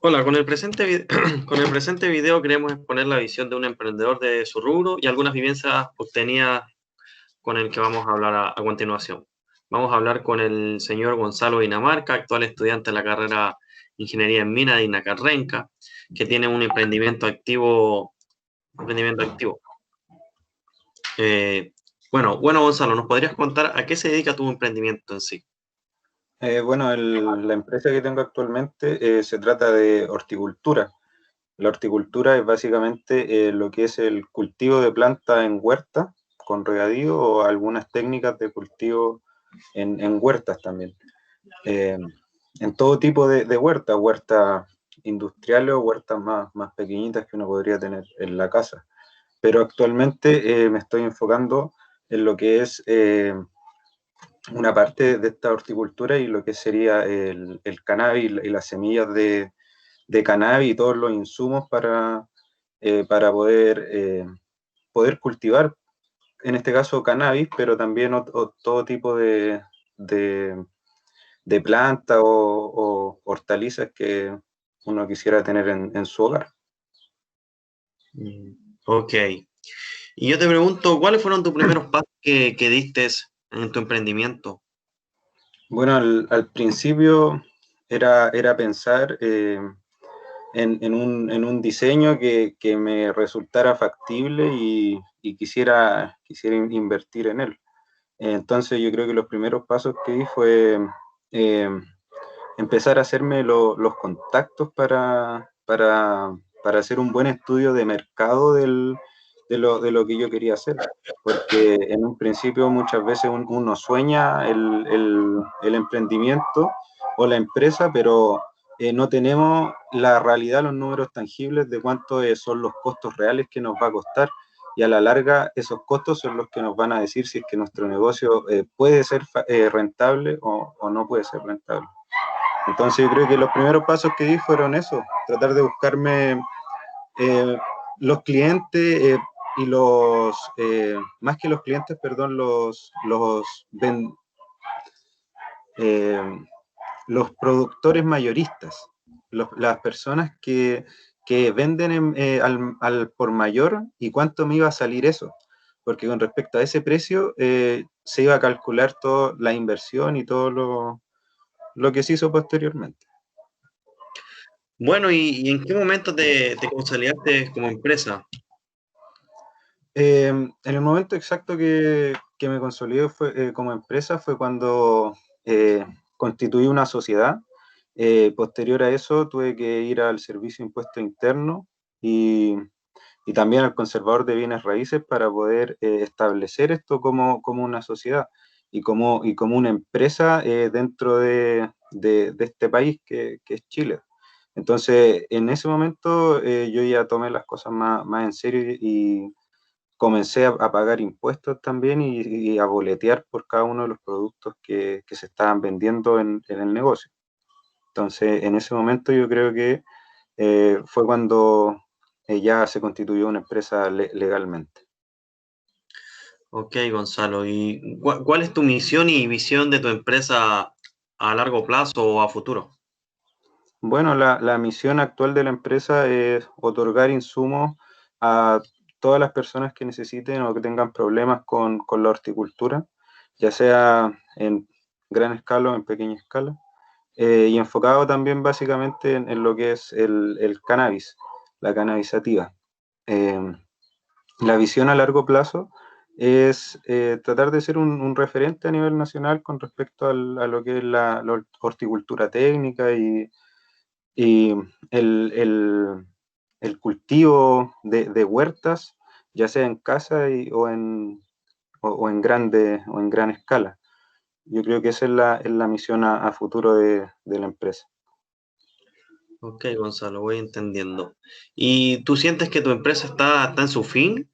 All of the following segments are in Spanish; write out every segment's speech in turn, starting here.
Hola, con el presente, con el presente video queremos exponer la visión de un emprendedor de su rubro y algunas vivencias obtenidas con el que vamos a hablar a continuación. Vamos a hablar con el señor Gonzalo Dinamarca, actual estudiante de la carrera Ingeniería en Mina de Inacarrenca, que tiene un emprendimiento activo. Eh, bueno, Gonzalo, ¿nos podrías contar a qué se dedica tu emprendimiento en sí? Bueno, la empresa que tengo actualmente se trata de horticultura. La horticultura es básicamente lo que es el cultivo de plantas en huerta con regadío o algunas técnicas de cultivo en huertas también. Eh, en todo tipo de huertas, huertas industriales o huertas más pequeñitas que uno podría tener en la casa. Pero actualmente me estoy enfocando en lo que es una parte de esta horticultura y lo que sería el cannabis y las semillas de cannabis y todos los insumos para poder cultivar, en este caso cannabis, pero también todo tipo de, de plantas o hortalizas que uno quisiera tener en su hogar. Ok. Y yo te pregunto, ¿cuáles fueron tus primeros pasos que diste en tu emprendimiento? Bueno, al principio era pensar en un diseño que me resultara factible y quisiera invertir en él. Entonces yo creo que los primeros pasos que di fue eh, empezar a hacerme los contactos para hacer un buen estudio de mercado de lo que yo quería hacer. Porque en un principio muchas veces uno sueña el emprendimiento o la empresa, pero no tenemos la realidad, los números tangibles de cuánto son los costos reales que nos va a costar. Y a la larga esos costos son los que nos van a decir si es que nuestro negocio puede ser rentable o no puede ser rentable. Entonces yo creo que los primeros pasos que di fueron eso, tratar de buscarme eh, los clientes y más que los clientes, perdón, eh, los productores mayoristas, las personas que venden al por mayor y cuánto me iba a salir eso. Porque con respecto a ese precio se iba a calcular toda la inversión y todo lo que se hizo posteriormente. Bueno, ¿y en qué momento te consolidaste como empresa? En el momento exacto que me consolidé como empresa fue cuando constituí una sociedad. Posterior a eso tuve que ir al Servicio de Impuesto Interno y también al Conservador de Bienes Raíces para poder establecer esto como una sociedad y como una empresa dentro de este país que es Chile. Entonces, en ese momento yo ya tomé las cosas más en serio y comencé a pagar impuestos también y a boletear por cada uno de los productos que se estaban vendiendo en el negocio. Entonces, en ese momento yo creo que fue cuando ya se constituyó una empresa legalmente. Ok, Gonzalo, ¿y cuál es tu misión y visión de tu empresa a largo plazo o a futuro? Bueno, la misión actual de la empresa es otorgar insumos a todas las personas que necesiten o que tengan problemas con la horticultura, ya sea en gran escala o en pequeña escala, y enfocado también básicamente en lo que es el cannabis, la cannabisativa. Eh, la visión a largo plazo es tratar de ser un referente a nivel nacional con respecto a lo que es la horticultura técnica y el cultivo de huertas, ya sea en casa o en o en gran escala. Yo creo que esa es la misión a futuro de la empresa. Ok, Gonzalo, voy entendiendo. ¿Y tú sientes que tu empresa está en su fin?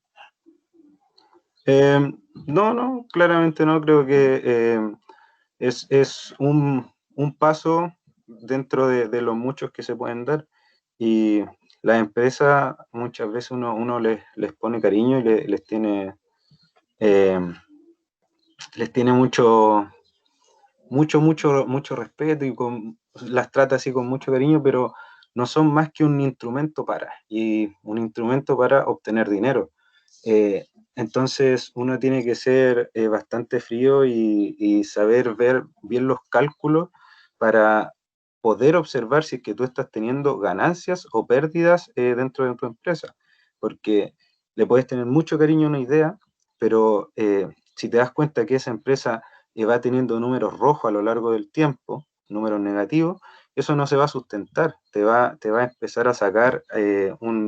Eh, no, claramente no. Creo que es un paso dentro de los muchos que se pueden dar. Y las empresas muchas veces uno les pone cariño y eh, les tiene mucho respeto y las trata así con mucho cariño, pero no son más que un instrumento para obtener dinero. Entonces uno tiene que ser bastante frío y saber ver bien los cálculos para poder observar si es que tú estás teniendo ganancias o pérdidas dentro de tu empresa, porque le puedes tener mucho cariño a una idea, pero si te das cuenta que esa empresa va teniendo números rojos a lo largo del tiempo, números negativos, eso no se va a sustentar, te va a empezar a sacar,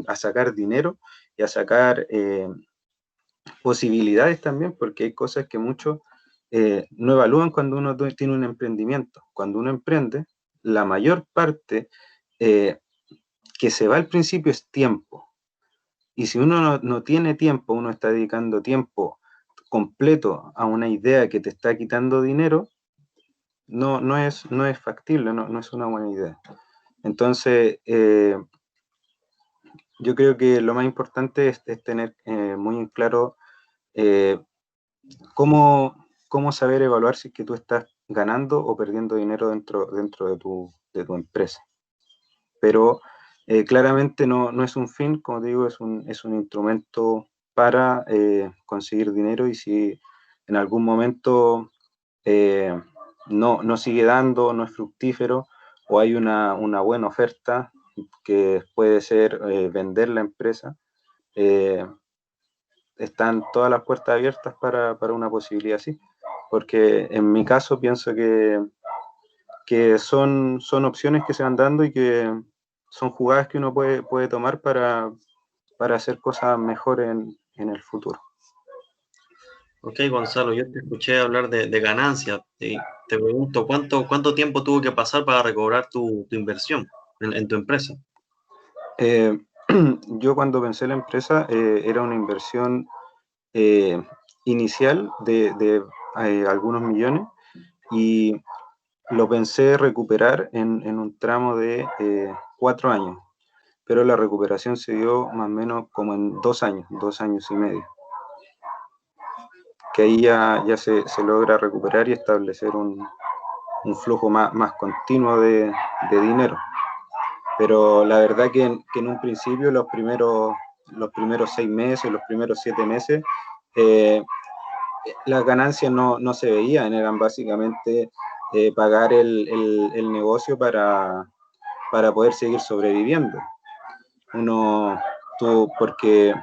a sacar dinero y a sacar posibilidades también, porque hay cosas que muchos no evalúan cuando uno tiene un emprendimiento. Cuando uno emprende, la mayor parte eh, que se va al principio es tiempo. Y si uno no tiene tiempo, uno está dedicando tiempo completo a una idea que te está quitando dinero, no es factible, no es una buena idea. Entonces, yo creo que lo más importante es tener muy en claro eh, cómo saber evaluar si es que tú estás ganando o perdiendo dinero dentro de tu empresa. Pero claramente no es un fin, como te digo, es un instrumento para conseguir dinero, y si en algún momento eh, no sigue dando, no es fructífero, o hay una buena oferta que puede ser vender la empresa, eh, están todas las puertas abiertas para una posibilidad así, porque en mi caso pienso que son opciones que se van dando y que son jugadas que uno puede tomar para hacer cosas mejores en el futuro. Ok, Gonzalo, yo te escuché hablar de ganancias. Te pregunto, ¿cuánto tiempo tuvo que pasar para recobrar tu inversión en tu empresa? Eh, yo cuando pensé en la empresa era una inversión eh, inicial de algunos millones, y lo pensé recuperar en un tramo de 4 años, pero la recuperación se dio más o menos como en 2 años y medio, que ahí ya se logra recuperar y establecer un flujo más continuo de dinero. Pero la verdad que en un principio, los primeros 6 meses, los primeros 7 meses, eh, las ganancias no se veían, eran básicamente pagar el negocio para poder seguir sobreviviendo. Uno, porque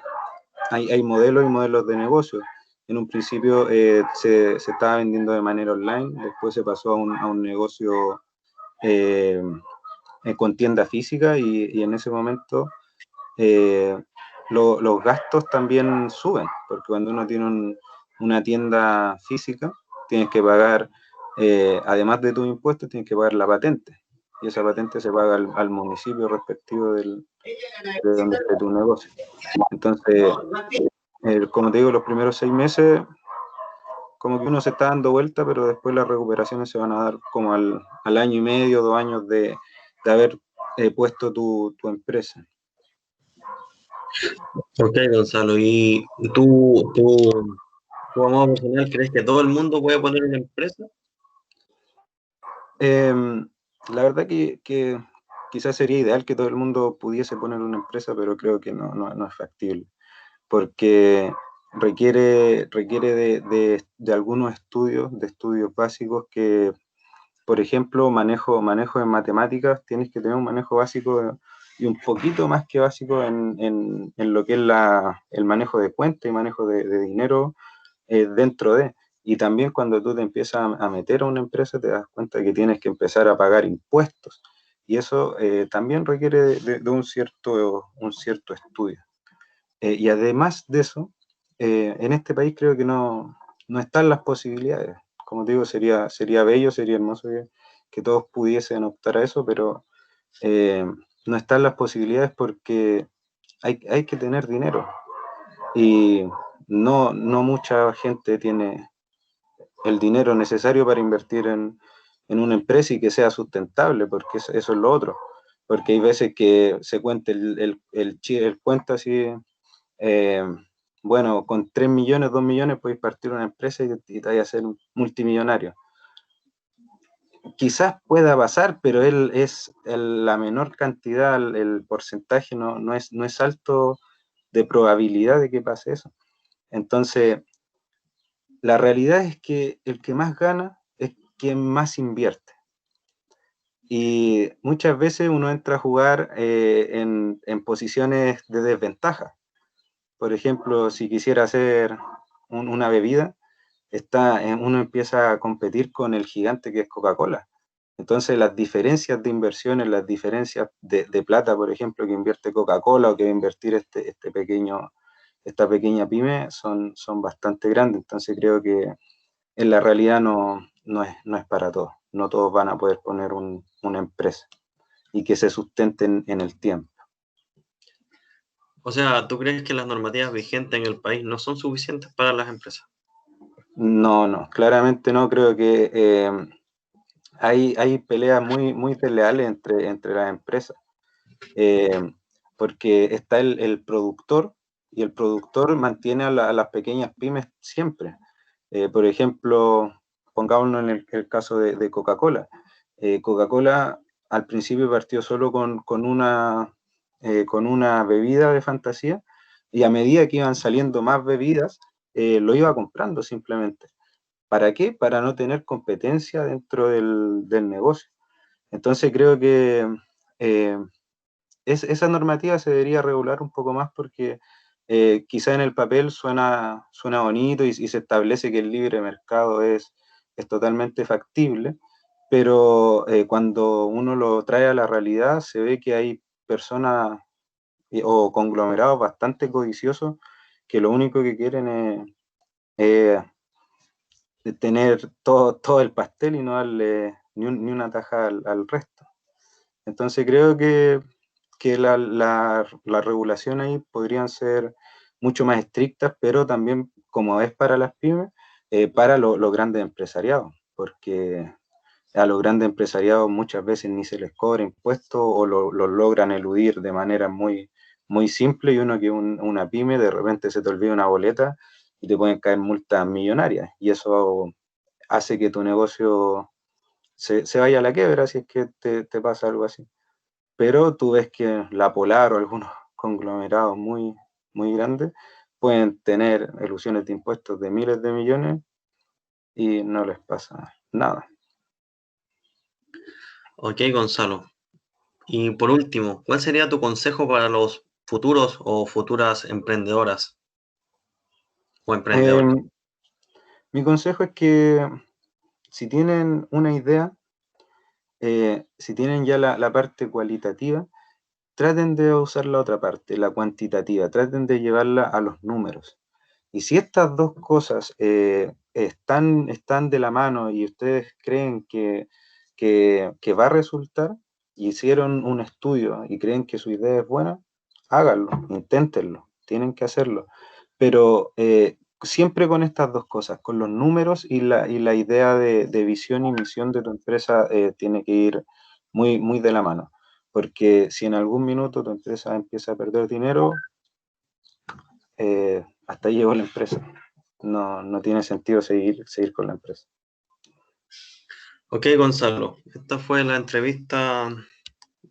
hay modelos y modelos de negocio. En un principio se estaba vendiendo de manera online, después se pasó a un negocio eh, con tienda física, y en ese momento eh, los gastos también suben, porque cuando uno tiene una tienda física, tienes que pagar, además de tus impuestos, tienes que pagar la patente, y esa patente se paga al municipio respectivo de donde esté tu negocio. Entonces, como te digo, los primeros 6 meses, como que uno se está dando vuelta, pero después las recuperaciones se van a dar como al año y medio, 2 años de haber puesto tu empresa. Ok, Gonzalo, ¿y tú a modo personal crees que todo el mundo puede poner una empresa? La verdad que quizás sería ideal que todo el mundo pudiese poner una empresa, pero creo que no es factible, porque requiere de algunos estudios, de estudios básicos que, por ejemplo, manejo en matemáticas, tienes que tener un manejo básico y un poquito más que básico en lo que es el manejo de cuentas y manejo de dinero dentro de. Y también cuando tú te empiezas a meter a una empresa, te das cuenta que tienes que empezar a pagar impuestos. Y eso también requiere de un cierto estudio. Y además de eso, en este país creo que no están las posibilidades. Como te digo, sería bello, sería hermoso que todos pudiesen optar a eso, pero eh, no están las posibilidades porque hay que tener dinero. Y no mucha gente tiene el dinero necesario para invertir en una empresa y que sea sustentable, porque eso es lo otro. Porque hay veces que se cuenta el cuento así, eh, bueno, con 3 millones, 2 millones puedes partir una empresa y te vas a ser multimillonario. quizás pueda pasar, pero él es la menor cantidad, el porcentaje no es alto de probabilidad de que pase eso. Entonces, la realidad es que el que más gana es quien más invierte. Y muchas veces uno entra a jugar en posiciones de desventaja. Por ejemplo, si quisiera hacer una bebida, uno empieza a competir con el gigante que es Coca-Cola. Entonces las diferencias de inversiones, las diferencias de plata, por ejemplo, que invierte Coca-Cola o que va a invertir esta pequeña pyme son bastante grandes. Entonces creo que en la realidad no es para todos. No todos van a poder poner una empresa y que se sustenten en el tiempo. O sea, ¿tú crees que las normativas vigentes en el país no son suficientes para las empresas? No, claramente no. Creo que hay peleas muy desleales entre las empresas, eh, porque está el productor y el productor mantiene a las pequeñas pymes siempre. Por ejemplo, pongámonos en el caso de Coca-Cola. Coca-Cola al principio partió solo con una bebida de fantasía y a medida que iban saliendo más bebidas, lo iba comprando simplemente. ¿Para qué? Para no tener competencia dentro del negocio. Entonces creo que eh, esa normativa se debería regular un poco más porque quizá en el papel suena bonito y se establece que el libre mercado es totalmente factible, pero cuando uno lo trae a la realidad se ve que hay personas o conglomerados bastante codiciosos que lo único que quieren es tener todo el pastel y no darle ni una taja al resto. Entonces creo que la regulación ahí podrían ser mucho más estrictas, pero también, como es para las pymes, para los grandes empresariados, porque a los grandes empresariados muchas veces ni se les cobra impuestos o lo logran eludir de manera muy simple y uno que una pyme de repente se te olvida una boleta y te pueden caer multas millonarias y eso hace que tu negocio se vaya a la quiebra si es que te pasa algo así. Pero tú ves que la Polar o algunos conglomerados muy grandes pueden tener ilusiones de impuestos de miles de millones y no les pasa nada. Ok, Gonzalo. Y por último, ¿cuál sería tu consejo para los futuros o futuras emprendedoras o emprendedores? Eh, Mi consejo es que si tienen una idea, si tienen ya la parte cualitativa, traten de usar la otra parte, la cuantitativa, traten de llevarla a los números. Y si estas dos cosas están de la mano y ustedes creen que va a resultar, hicieron un estudio y creen que su idea es buena, háganlo, inténtenlo, tienen que hacerlo. Pero siempre con estas dos cosas, con los números y la idea de visión y misión de tu empresa tiene que ir muy de la mano. Porque si en algún minuto tu empresa empieza a perder dinero, hasta ahí llegó la empresa. No tiene sentido seguir con la empresa. Ok, Gonzalo, esta fue la entrevista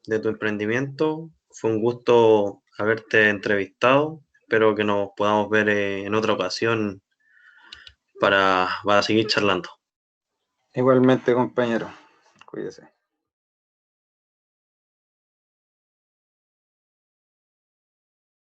de tu emprendimiento. Fue un gusto haberte entrevistado. Espero que nos podamos ver en otra ocasión para seguir charlando. Igualmente, compañero, cuídese.